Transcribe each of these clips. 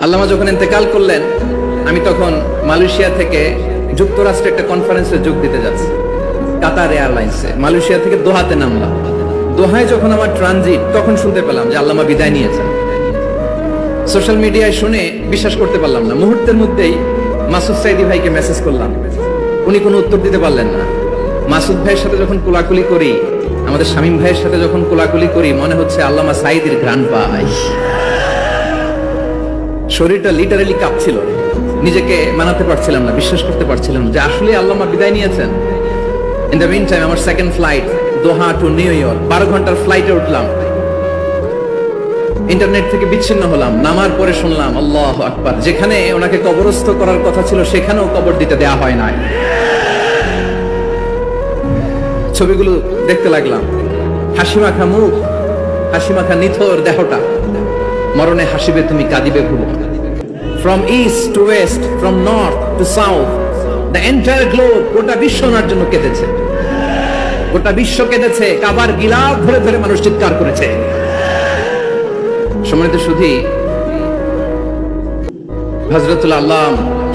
আল্লামা যখন ইন্তেকাল করলেন, আমি তখন মালয়েশিয়া থেকে যুক্তরাষ্ট্রে একটা কনফারেন্সে যোগ দিতে যাচ্ছি, কাতার এয়ারলাইন্সে। মালয়েশিয়া থেকে দোহাতে নামলাম। দোহায় যখন আমার ট্রানজিট, তখন শুনতে পেলাম যে আল্লামা বিদায় নিয়েছেন। সোশ্যাল মিডিয়ায় শুনে বিশ্বাস করতে পারলাম না। মুহূর্তের মধ্যেই মাসুদ সাইদি ভাইকে মেসেজ করলাম, উনি কোনো উত্তর দিতে পারলেন না। মাসুদ ভাইয়ের সাথে যখন কোলাকুলি করি, আমাদের শামীম ভাইয়ের সাথে যখন কোলাকুলি করি, মনে হচ্ছে আল্লামা সাইদির ঘ্রাণ পাই। শরীরটা লিটারালি কাঁপছিল, নিজেকে মানাতে পারছিলাম না, বিশ্বাস করতে পারছিলাম যে আসলে আল্লামা বিদায় নিয়েছেন। ইন দ্য মিন টাইম আমার সেকেন্ড ফ্লাইট, দোহা টু নিউ ইয়র্ক, 12 ঘন্টার ফ্লাইটে উঠলাম। ইন্টারনেট থেকে বিচ্ছিন্ন হলাম। নামার পরে শুনলাম আল্লাহু আকবার, যেখানে ওনাকে কবরস্থ করার কথা ছিল সেখানেও কবর দিতে দেয়া হয় নাই। ছবিগুলো দেখতে লাগলাম, হাসিমাখা মুখ, হাসিমাখা নিথর দেহটা, মরণে হাসিবে তুমি কাঁদিবে ভুবো। From east to west, from north to south, the entire globe, গোটা বিশ্ব ওনার জন্য কেঁদেছে। গোটা বিশ্ব কেঁদেছে, কাবার গিলাফ ধরে ধরে মানুষ চিৎকার করেছে। সম্মানিত সুধী, হযরতুল আল্লাম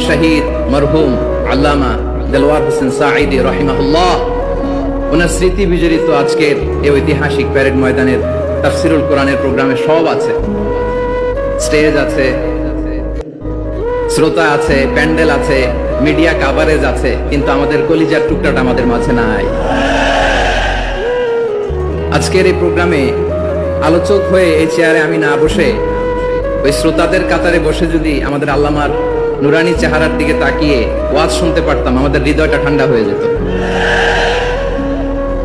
শহীদ মরহুম আল্লামা দেলওয়ার হোসেন সাঈদী রাহিমাহুল্লাহ, ওনার স্মৃতি বিজড়িত আজকের এই ঐতিহাসিক প্যারেড ময়দানের তাফসিরুল কোরআনের প্রোগ্রামে সব আছে। স্টেজ আছে, শ্রোতা আছে, প্যান্ডেল আছে, মিডিয়া কাভারেজ আছে, কিন্তু আমাদের কলিজার টুকরাটা আমাদের মাঝে নাই। আজকের এই প্রোগ্রামে আলোচক হয়ে এই চেয়ারে আমি না বসে, ওই শ্রোতাদের কাতারে বসে যদি আমাদের আল্লামার নুরানি চেহারার দিকে তাকিয়ে ওয়াজ শুনতে পারতাম, আমাদের হৃদয়টা ঠান্ডা হয়ে যেত,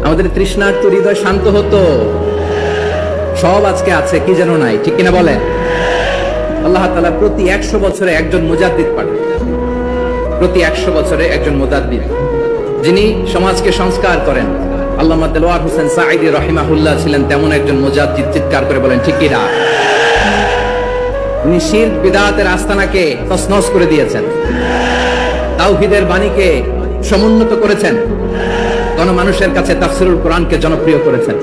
আমাদের তৃষ্ণার্ত হৃদয় শান্ত হতো। সব আজকে আছে, কি যেন নাই, ঠিক কিনা বলেন? আল্লাহ তাআলা প্রতি 100 বছরে একজন মুজাদ্দিদ পাঠান, প্রতি 100 বছরে একজন মুজাদ্দিদ, যিনি সমাজকে সংস্কার করেন। আল্লামা দেলওয়ার হোসেন সাঈদী রাহিমাহুল্লাহ ছিলেন তেমন একজন মুজাদ্দিদ। চিৎকার করে বলেন ঠিক কিনা? উনি শিরক বিদআতের আস্তানাকে তছনছ করে দিয়েছেন, তাওহীদের বাণীকে সমুন্নত করেছেন, গণমানুষের কাছে তাফসিরুল কোরআনকে জনপ্রিয় করেছেন।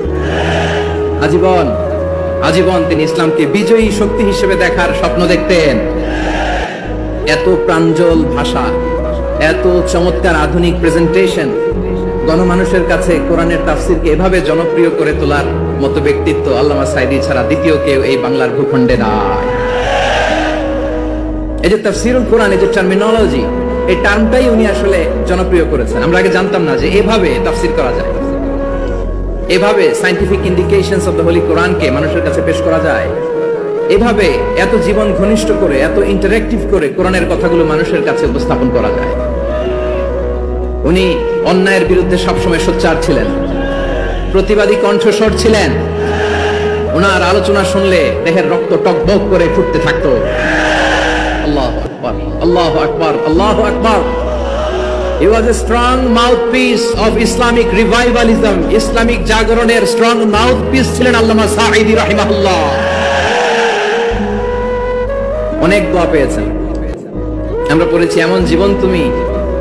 আজীবন আজীবন তিনি ইসলামকে বিজয়ী শক্তি হিসেবে দেখার স্বপ্ন দেখতেন। এত প্রাঞ্জল ভাষা, এত চমৎকার আধুনিক প্রেজেন্টেশন, গণমানুষের কাছে কোরআনের তাফসিরকে এভাবে জনপ্রিয় করে তোলার মতো ব্যক্তিত্ব আল্লামা সাঈদী ছাড়া দ্বিতীয় কেউ এই বাংলার ভূখণ্ডে নাই। এই যে তাফসিরুল কোরআন, এই যে টার্মিনোলজি, এই টার্মটাই উনি আসলে জনপ্রিয় করেছেন। আমরা আগে জানতাম না যে এভাবে তাফসির করা যায়, এভাবে scientific indications of the Holi কোরআনকে মানুষের কাছে পেশ করা যায়, এভাবে এত জীবন ঘনিষ্ঠ করে, এত ইন্টারঅ্যাক্টিভ করে কোরআনের কথাগুলো মানুষের কাছে উপস্থাপন করা যায়। উনি অন্যায়ের বিরুদ্ধে সবসময় সোচ্চার ছিলেন, প্রতিবাদী কণ্ঠস্বর ছিলেন। ওনার আলোচনা শুনলে দেহের রক্ত টকবক করে ফুটতে থাকতো। আল্লাহু আকবার, আল্লাহু আকবার, আল্লাহু আকবার। He was a strong mouthpiece of Islamic revivalism. Islamic জাগরণের স্ট্রং মাউথপিস ছিলেন আল্লামা সাঈদী রাহিমাহুল্লাহ। অনেক দোয়া পেয়েছেন, আমরা পড়েছি, এমন জীবন তুমি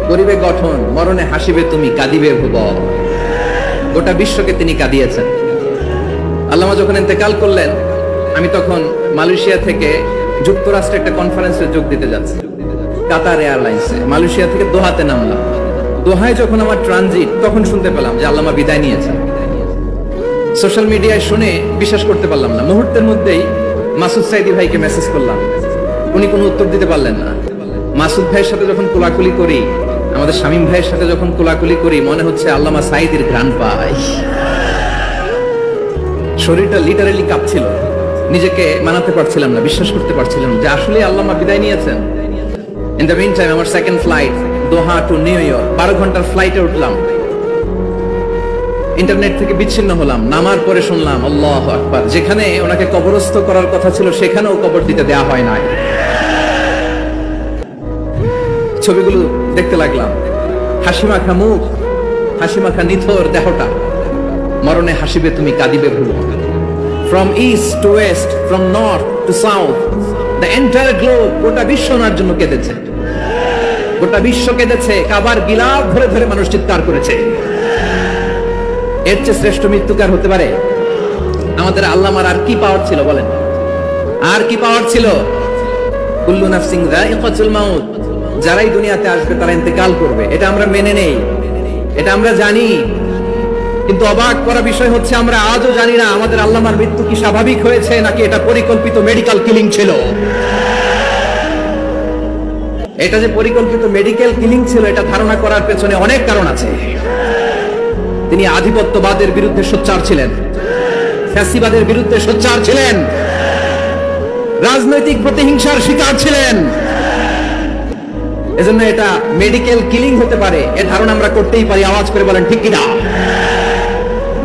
করিবে গঠন, মরণে হাসিবে তুমি কাঁদিবে ভুবন। গোটা বিশ্বকে তিনি কাঁদিয়েছেন। আল্লামা যখন ইন্তেকাল করলেন, আমি তখন মালয়েশিয়া থেকে যুক্তরাষ্ট্রে একটা কনফারেন্সে যোগ দিতে যাচ্ছি, কাতার এয়ারলাইন্সে। মালয়েশিয়া থেকে দোহাতে নামলাম। দোহায় যখন আমার ট্রানজিট, তখন শুনতে পেলাম যে আল্লামা বিদায় নিয়েছেন। সোশ্যাল মিডিয়ায় শুনে বিশ্বাস করতে পারলাম না। মুহূর্তের মধ্যেই মাসুদ সাইদি ভাইকে মেসেজ করলাম, উনি কোনো উত্তর দিতে পারলেন না। মাসুদ ভাইয়ের সাথে যখন কোলাকুলি করি, আমাদের শামীম ভাইয়ের সাথে যখন কোলাকুলি করি, মনে হচ্ছে আল্লামা সাঈদীর ঘ্রাণ পাই। শরীরটা লিটারালি কাঁপছিল, নিজেকে মানাতে পারছিলাম না, বিশ্বাস করতে পারছিলাম যে আসলে আল্লামা বিদায় নিয়েছেন। ইন দ্য মিন টাইম আমার সেকেন্ড ফ্লাইট, দোহা টু নিউ ইয়র্ক, 12 ঘন্টার ফ্লাইটে উঠলাম। ইন্টারনেট থেকে বিচ্ছিন্ন হলাম। নামার পরে শুনলাম আল্লাহু আকবার, যেখানে ওনাকে কবরস্থ করার কথা ছিল সেখানেও কবর দিতে দেয়া হয় নাই। ছবিগুলো দেখতে লাগলাম, হাসিমাখা মুখ, হাসিমাখা নিথর দেহটা, মরণে হাসিবে তুমি কাঁদিবে ভুবো। From east to west, from north to south, the entire globe, গোটা বিশ্ব ওনার জন্য কেঁদেছে। গোটা বিশ্ব কেঁদেছে, কাবার গিলাফ ধরে ধরে মানুষ চিৎকার করেছে। এর চেয়ে শ্রেষ্ঠ মৃত্যুকার হতে পারে? আমাদের আল্লামার আর কি পাওয়ার ছিল বলেন? আর কি পাওয়ার ছিল? কুল্লু নাফসিন যায়িকাতুল মাউত, যারাই দুনিয়াতে আসবে তারা ইন্তেকাল করবে, এটা আমরা মেনে নেই, এটা আমরা জানি। কিন্তু অবাক করা বিষয় হচ্ছে আমরা আজও জানি না আমাদের আল্লামার মৃত্যু কি স্বাভাবিক হয়েছে নাকি এটা পরিকল্পিত মেডিকেল কিলিং ছিল। এটা যে পরিকল্পিত মেডিকেল কিলিং ছিল এটা ধারণা করার পেছনে অনেক কারণ আছে। তিনি আধিপত্যবাদের বিরুদ্ধে সোচ্চার ছিলেন, ফ্যাসিবাদের বিরুদ্ধে সোচ্চার ছিলেন, রাজনৈতিক প্রতিহিংসার শিকার ছিলেন। এজন্য এটা মেডিকেল কিলিং হতে পারে এ ধারণা আমরা করতেই পারি। আওয়াজ করে বলেন ঠিক কিনা?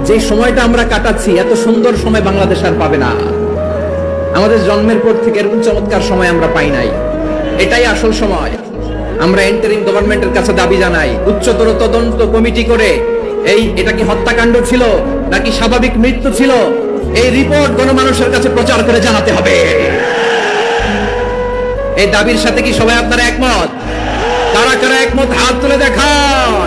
যে সময়টা আমরা কাটাচ্ছি এত সুন্দর সময় বাংলাদেশ আর পাবে না। আমাদের জন্মের পর থেকে এরকম চমৎকার সময় আমরা পাই নাই। এটাই আসল সময়। আমরা ইন্টারিম গভর্নমেন্টের কাছে দাবি জানাই উচ্চতর তদন্ত কমিটি করে এটা কি হত্যাকাণ্ড ছিল নাকি স্বাভাবিক মৃত্যু ছিল এই রিপোর্ট গণমানুষের কাছে প্রচার করে জানাতে হবে। এই দাবির সাথে কি সবাই আপনারা একমত? কারা কারা একমত হাত তুলে দেখান।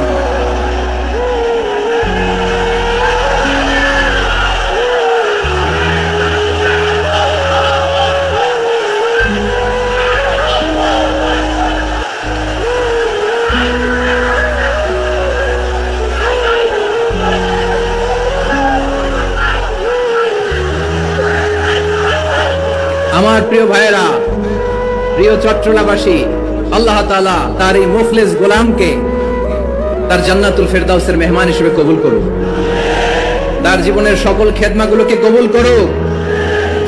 আমার প্রিয় ভাইয়েরা, প্রিয় চট্টগ্রামবাসী, আল্লাহ তাআলা তার এই মুখলেস গোলামকে তার জান্নাতুল ফেরদাউসের মেহমান হিসেবে কবুল করুক। তার জীবনের সকল খেদমাগুলোকে কবুল করুক।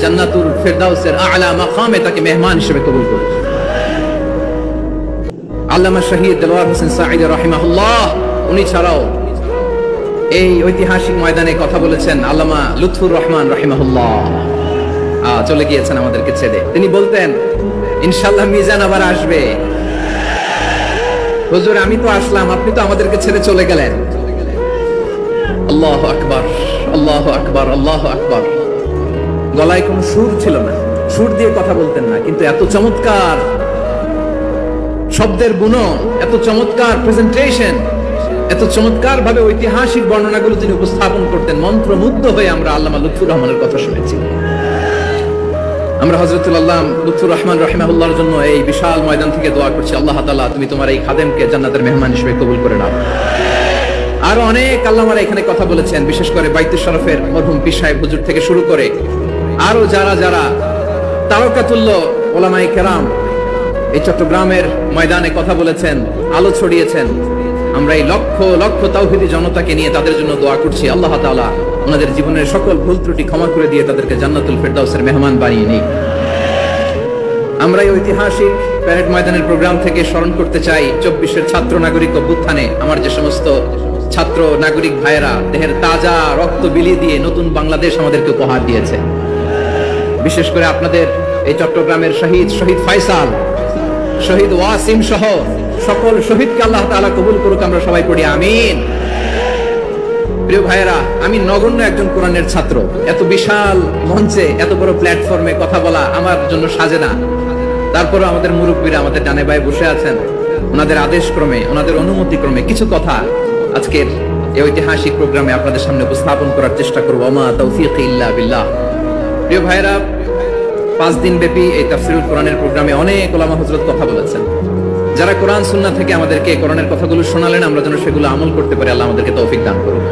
জান্নাতুল ফেরদাউসের আলা মাকামে তাকে মেহমান হিসেবে কবুল করুক। আল্লামা শহীদ দেলোয়ার হোসেন সাঈদ রাহিমাহুল্লাহ, উনি ছাড়াও এই ঐতিহাসিক ময়দানে কথা বলেছেন আল্লামা লুৎফুর রহমান রাহিমাহুল্লাহ। চলে গিয়েছেন আমাদেরকে ছেড়ে। তিনি বলতেন ইনশাআল্লাহ মিজান আবার আসবে। হুজুর আমি তো আসলাম, আপনি তো আমাদেরকে ছেড়ে চলে গেলেন। আল্লাহু আকবার, আল্লাহু আকবার, আল্লাহু আকবার। গলায় কোনো সুর ছিল না, সুর দিয়ে কথা বলতেন না, কিন্তু এত চমৎকার শব্দের বুনন, এত চমৎকার প্রেজেন্টেশন, এত চমৎকার ভাবে ঐতিহাসিক বর্ণনাগুলো তিনি উপস্থাপন করতেন। মন্ত্রমুগ্ধ হয়ে আমরা আল্লামা লুৎফুর রহমানের কথা শুনেছি। আমরা হযরতুল আল্লাহ লুৎফুর রহমান রাহিমাহুল্লাহর জন্য এই বিশাল ময়দান থেকে দোয়া করছি, আল্লাহ তাআলা তুমি তোমার এই খাদেমকে জান্নাতের মেহমান হিসেবে কবুল করে নাও। আরো অনেক আল্লামারা এখানে কথা বলেছেন, বিশেষ করে বাইতুল শরফের মরহুম পীর সাহেব হুজুর থেকে শুরু করে আরো যারা যারা তারকাতুল্য ওলামায়ে কেরাম এই চট্টগ্রামের ময়দানে কথা বলেছেন, আলো ছড়িয়েছেন। আমরা এই লক্ষ লক্ষ তাওহীদি জনতাকে নিয়ে তাদের জন্য দোয়া করছি, আল্লাহ তাআলা ওনাদের জীবনের সকল ভুল ত্রুটি ক্ষমা করে দিয়ে তাদেরকে জান্নাতুল ফেরদাউসের মেহমান বানিয়ে নিক। আমরা এই ঐতিহাসিক প্যারেড ময়দানের প্রোগ্রাম থেকে স্মরণ করতে চাই 24-এর ছাত্র নাগরিক অভ্যুত্থানে আমার যে সমস্ত ছাত্র নাগরিক ভাইয়েরা দেহের তাজা রক্ত বিলিয়ে দিয়ে নতুন বাংলাদেশ আমাদেরকে উপহার দিয়েছে। বিশেষ করে আপনাদের এই চট্টগ্রামের শহীদ ফাইসাল, শহীদ ওয়াসিম সহ সকল শহীদকে আল্লাহ তাআলা কবুল করুক। আমরা সবাই পড়ি আমিন। প্রিয় ভাইয়েরা, আমি নগণ্য একজন কোরআনের ছাত্র, এত বিশাল মঞ্চে এত বড় প্ল্যাটফর্মে কথা বলা আমার জন্য সাজে না। তারপরে আমাদের মুরব্বীরা আমাদের ডানে বায়ে বসে আছেন, ওনাদের আদেশ ক্রমে, ওনাদের অনুমতি ক্রমে কিছু কথা আজকের এই ঐতিহাসিক প্রোগ্রামে আপনাদের সামনে উপস্থাপন করার চেষ্টা করব। ওমা তাওফীকি ইল্লা বিল্লাহ। প্রিয় ভাইয়েরা, 5 দিন ব্যাপী এই তাফসীরুল কোরআনের প্রোগ্রামে অনেক ওলামা হযরত কথা বলেছেন। যারা কোরআন সুন্নাহ থেকে আমাদেরকে কোরআনের কথাগুলো শোনালেন, আমরা যেন সেগুলো আমল করতে পারি, আল্লাহ আমাদেরকে তৌফিক দান করুন।